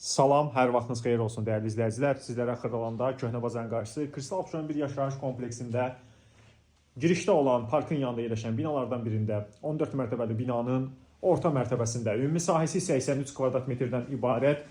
Salam, hər vaxtınız xeyir olsun dəyərli izləyicilər. Sizlərə Xırdalanda Köhnə Bazarın qarşısı Kristal Opsiyon bir yaşayış kompleksində girişdə olan parkın yanında yerləşən binalardan birində 14 mərtəbəli binanın orta mərtəbəsində ümumi sahəsi 83 kvadrat metrdən ibarət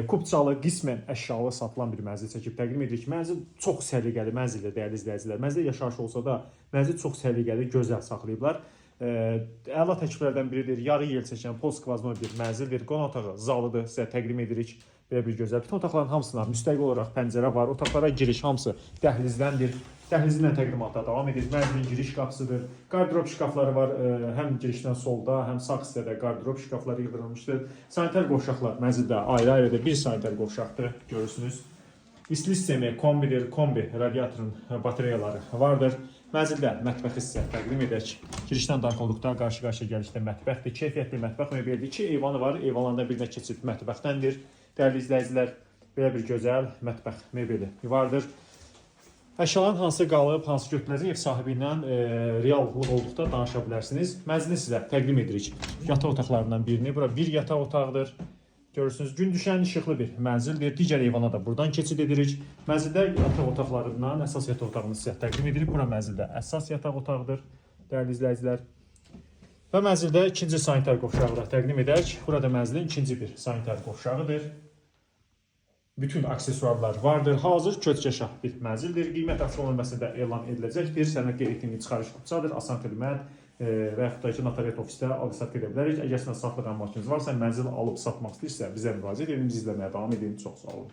kubçalı, qismən əşyalı satılan bir mənzil çəkib təqdim edirik. Mənzil çox səliqəli mənzildir dəyərli izləyicilər. Mənzil yaşayış olsa da mənzil çox səliqəli, gözəl saxlayıblar. Əla təkliflərdən biridir. Yarı yel çəkən postqvazma bir mənzildir. Qonaq otağı zalıdır. Sizə təqdim edirik. Belə bir gözəl. Bütün otaqların hamısına müstəqil olaraq pəncərə var. Otaqlara giriş hamısı dəhlizdəndir. Dəhlizlə təqdimatda davam edir. Mənzilin giriş qapısıdır. Qardırop şkafları var. Həm girişdən solda, həm sağ hissədə qardırop şkafları yığdırılmışdır. Sanitar qovşaqlar mənzildə ayrı-ayrıdır. Bir sanitar qovşaqdır. Görürsünüz. İsli sistemi kombidir. Kombi radiatorun batareyaları vardır. Mənzildə mətbəx hissə təqdim edək. Girişdən daxil olduqda qarşı-qarşıya gəlişdə mətbəxdir. Keyfiyyətli mətbəx möbeldir. 2 eyvanı var. Eyvanlardan birinə keçid mətbəxdəndir. Dəyərli izləyicilər, belə bir gözəl mətbəx möbeli vardır. Əşyaların hansı qalıb, hansı götürüləcək ev sahibi ilə reallıq olduqda danışa bilərsiniz. Mənzilini sizə təqdim edirik. Yataq otaqlarından birini. Bura bir yataq otağıdır. Görürsünüz, gün düşən işıqlı bir mənzildir. Digər eyvana da buradan keçid edirik. Mənzildə yataq otaqlarından əsas yataq otağını sizə təqdim edirik. Bura mənzildə əsas yataq otağıdır, dəyərli izləyicilər. Və mənzildə ikinci sanitar qovşağı da təqdim edək. Burada mənzilin ikinci bir sanitar qovşağıdır. Bütün aksesuarlar vardır. Hazır köçkeşah bir mənzildir. Qiymət aksiyon nömrəsində elan ediləcəkdir. Sənəd qeyri-qeyri çıxarış kupçadır. Asan xidmət və yaxud da ki, notariat ofisdə alıb-satq edə bilərik. Əgər sizin satlıq əmlakınız varsa, mənzil alıb satmaq istəyirsə, bizə müraciət edin, bizi izləməyə davam edin. Çox sağ olun.